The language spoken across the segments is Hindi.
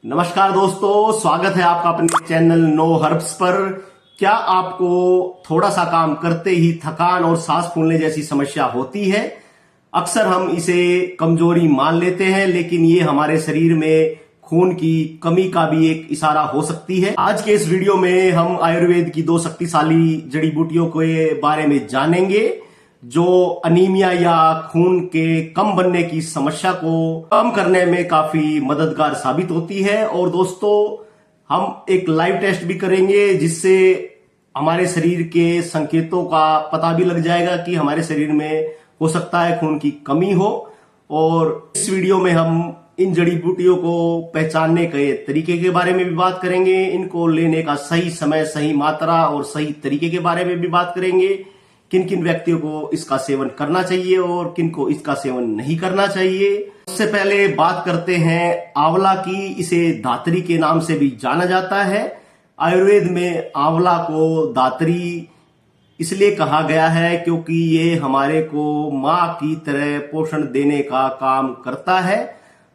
नमस्कार दोस्तों, स्वागत है आपका अपने चैनल नो हर्ब्स पर। क्या आपको थोड़ा सा काम करते ही थकान और सांस फूलने जैसी समस्या होती है? अक्सर हम इसे कमजोरी मान लेते हैं, लेकिन ये हमारे शरीर में खून की कमी का भी एक इशारा हो सकती है। आज के इस वीडियो में हम आयुर्वेद की 2 शक्तिशाली जड़ी बूटियों के बारे में जानेंगे जो अनीमिया या खून के कम बनने की समस्या को कम करने में काफी मददगार साबित होती है। और दोस्तों, हम एक लाइव टेस्ट भी करेंगे जिससे हमारे शरीर के संकेतों का पता भी लग जाएगा कि हमारे शरीर में हो सकता है खून की कमी हो। और इस वीडियो में हम इन जड़ी बूटियों को पहचानने के तरीके के बारे में भी बात करेंगे, इनको लेने का सही समय, सही मात्रा और सही तरीके के बारे में भी बात करेंगे। किन किन व्यक्तियों को इसका सेवन करना चाहिए और किन को इसका सेवन नहीं करना चाहिए। सबसे पहले बात करते हैं आंवला की। इसे धात्री के नाम से भी जाना जाता है। आयुर्वेद में आंवला को धात्री इसलिए कहा गया है क्योंकि ये हमारे को माँ की तरह पोषण देने का काम करता है।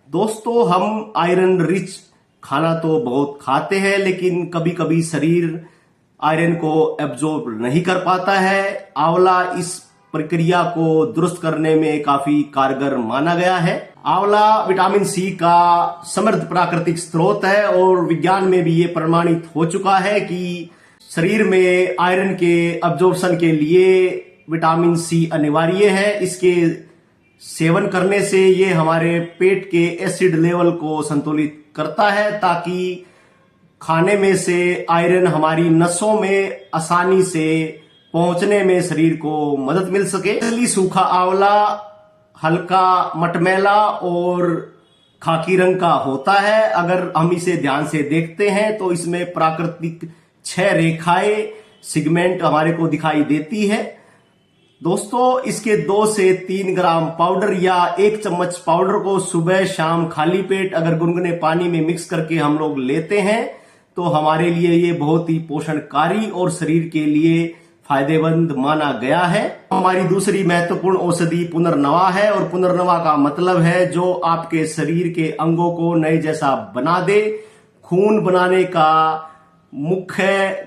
दोस्तों, हम आयरन रिच खाना तो बहुत खाते हैं, लेकिन कभी कभी शरीर आयरन को एब्जॉर्ब नहीं कर पाता है। आंवला इस प्रक्रिया को दुरुस्त करने में काफी कारगर माना गया है। आंवला विटामिन सी का समृद्ध प्राकृतिक स्रोत है और विज्ञान में भी ये प्रमाणित हो चुका है कि शरीर में आयरन के एब्जॉर्प्शन के लिए विटामिन सी अनिवार्य है। इसके सेवन करने से ये हमारे पेट के एसिड लेवल को संतुलित करता है ताकि खाने में से आयरन हमारी नसों में आसानी से पहुंचने में शरीर को मदद मिल सके। इसलिए सूखा आंवला हल्का मटमैला और खाकी रंग का होता है। अगर हम इसे ध्यान से देखते हैं तो इसमें प्राकृतिक 6 रेखाएं सिगमेंट हमारे को दिखाई देती है। दोस्तों, इसके 2 से 3 ग्राम पाउडर या 1 चम्मच पाउडर को सुबह शाम खाली पेट अगर गुनगुने पानी में मिक्स करके हम लोग लेते हैं तो हमारे लिए ये बहुत ही पोषणकारी और शरीर के लिए फायदेमंद माना गया है। हमारी दूसरी महत्वपूर्ण औषधि पुनर्नवा है और पुनर्नवा का मतलब है जो आपके शरीर के अंगों को नए जैसा बना दे। खून बनाने का मुख्य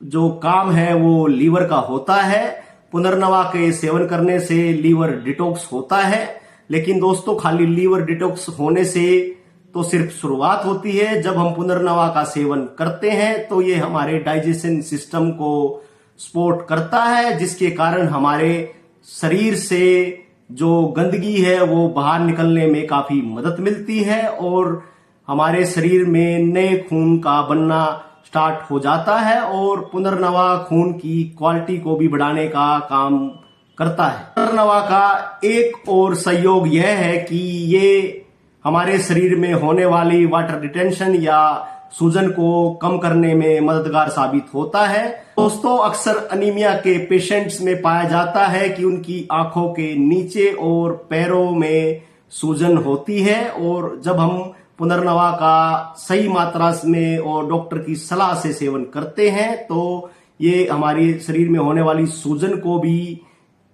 जो काम है वो लीवर का होता है। पुनर्नवा के सेवन करने से लीवर डिटॉक्स होता है, लेकिन दोस्तों खाली लीवर डिटॉक्स होने से तो सिर्फ शुरुआत होती है। जब हम पुनर्नवा का सेवन करते हैं तो ये हमारे डाइजेशन सिस्टम को सपोर्ट करता है, जिसके कारण हमारे शरीर से जो गंदगी है वो बाहर निकलने में काफी मदद मिलती है और हमारे शरीर में नए खून का बनना स्टार्ट हो जाता है। और पुनर्नवा खून की क्वालिटी को भी बढ़ाने का काम करता है। पुनर्नवा का एक और सहयोग यह है कि ये हमारे शरीर में होने वाली वाटर रिटेंशन या सूजन को कम करने में मददगार साबित होता है। दोस्तों, अक्सर अनीमिया के पेशेंट्स में पाया जाता है कि उनकी आंखों के नीचे और पैरों में सूजन होती है, और जब हम पुनर्नवा का सही मात्रा में और डॉक्टर की सलाह से सेवन करते हैं तो ये हमारे शरीर में होने वाली सूजन को भी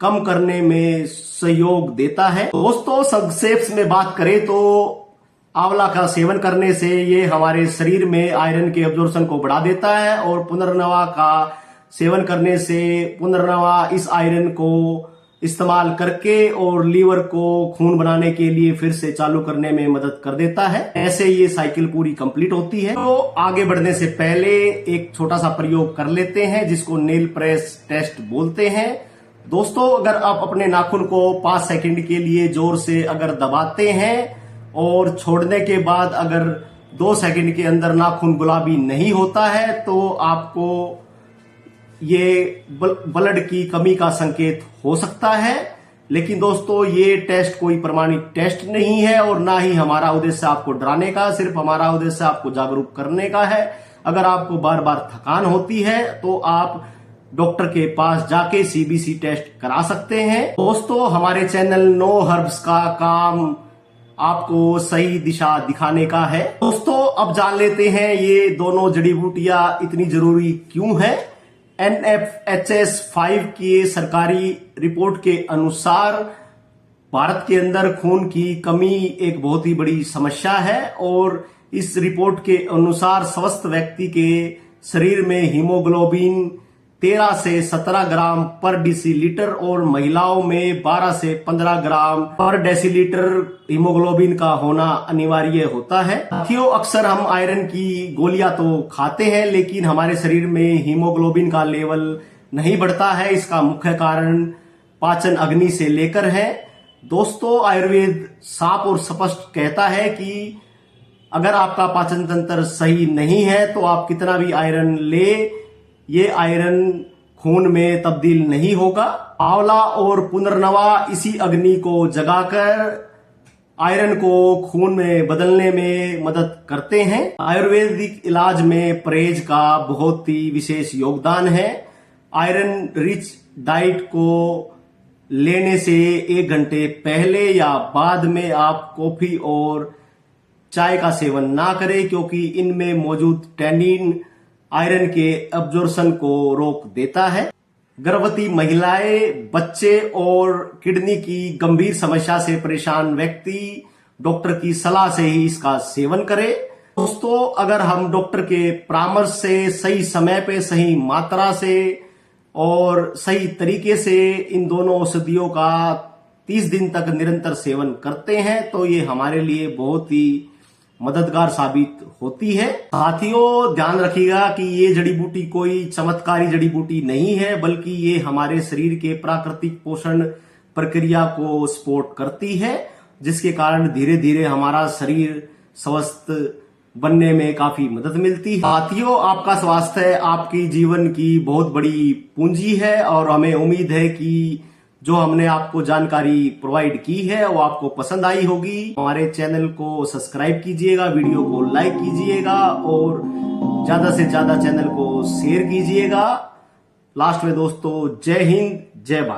कम करने में सहयोग देता है। दोस्तों, संक्षेप में बात करें तो आंवला का सेवन करने से ये हमारे शरीर में आयरन के एब्जॉर्प्शन को बढ़ा देता है और पुनर्नवा का सेवन करने से पुनर्नवा इस आयरन को इस्तेमाल करके और लीवर को खून बनाने के लिए फिर से चालू करने में मदद कर देता है। ऐसे ये साइकिल पूरी कंप्लीट होती है। तो आगे बढ़ने से पहले एक छोटा सा प्रयोग कर लेते हैं जिसको नेल प्रेस टेस्ट बोलते हैं। दोस्तों, अगर आप अपने नाखून को 5 सेकंड के लिए जोर से अगर दबाते हैं और छोड़ने के बाद अगर 2 सेकंड के अंदर नाखून गुलाबी नहीं होता है तो आपको ये ब्लड की कमी का संकेत हो सकता है। लेकिन दोस्तों, ये टेस्ट कोई प्रमाणित टेस्ट नहीं है और ना ही हमारा उद्देश्य आपको डराने का, सिर्फ हमारा उद्देश्य आपको जागरूक करने का है। अगर आपको बार बार थकान होती है तो आप डॉक्टर के पास जाके सीबीसी टेस्ट करा सकते हैं। दोस्तों, हमारे चैनल नो हर्ब्स का काम आपको सही दिशा दिखाने का है। दोस्तों, अब जान लेते हैं ये दोनों जड़ी बूटियां इतनी जरूरी क्यों है। NFHS 5 की सरकारी रिपोर्ट के अनुसार भारत के अंदर खून की कमी एक बहुत ही बड़ी समस्या है और इस रिपोर्ट के अनुसार स्वस्थ व्यक्ति के शरीर में हीमोग्लोबिन 13 से 17 ग्राम पर डेसीलीटर और महिलाओं में 12 से 15 ग्राम पर डेसीलीटर हीमोग्लोबिन का होना अनिवार्य होता है। साथियों, अक्सर हम आयरन की गोलियां तो खाते हैं लेकिन हमारे शरीर में हीमोग्लोबिन का लेवल नहीं बढ़ता है। इसका मुख्य कारण पाचन अग्नि से लेकर है। दोस्तों, आयुर्वेद साफ और स्पष्ट कहता है कि अगर आपका पाचन तंत्र सही नहीं है तो आप कितना भी आयरन ले, ये आयरन खून में तब्दील नहीं होगा। आंवला और पुनर्नवा इसी अग्नि को जगाकर आयरन को खून में बदलने में मदद करते हैं। आयुर्वेदिक इलाज में परहेज का बहुत ही विशेष योगदान है। आयरन रिच डाइट को लेने से 1 घंटे पहले या बाद में आप कॉफी और चाय का सेवन ना करें, क्योंकि इनमें मौजूद टैनिन आयरन के एब्जॉर्प्शन को रोक देता है। गर्भवती महिलाएं, बच्चे और किडनी की गंभीर समस्या से परेशान व्यक्ति डॉक्टर की सलाह से ही इसका सेवन करें। दोस्तों, अगर हम डॉक्टर के परामर्श से सही समय पे, सही मात्रा से और सही तरीके से इन दोनों औषधियों का 30 दिन तक निरंतर सेवन करते हैं तो ये हमारे लिए बहुत ही मददगार साबित होती है। साथियों, ध्यान रखिएगा कि ये जड़ी बूटी कोई चमत्कारी जड़ी बूटी नहीं है, बल्कि ये हमारे शरीर के प्राकृतिक पोषण प्रक्रिया को सपोर्ट करती है, जिसके कारण धीरे धीरे हमारा शरीर स्वस्थ बनने में काफी मदद मिलती है। साथियों, आपका स्वास्थ्य आपकी जीवन की बहुत बड़ी पूंजी है और हमें उम्मीद है कि जो हमने आपको जानकारी प्रोवाइड की है वो आपको पसंद आई होगी। हमारे चैनल को सब्सक्राइब कीजिएगा, वीडियो को लाइक कीजिएगा और ज्यादा से ज्यादा चैनल को शेयर कीजिएगा। लास्ट में दोस्तों, जय हिंद, जय भारत।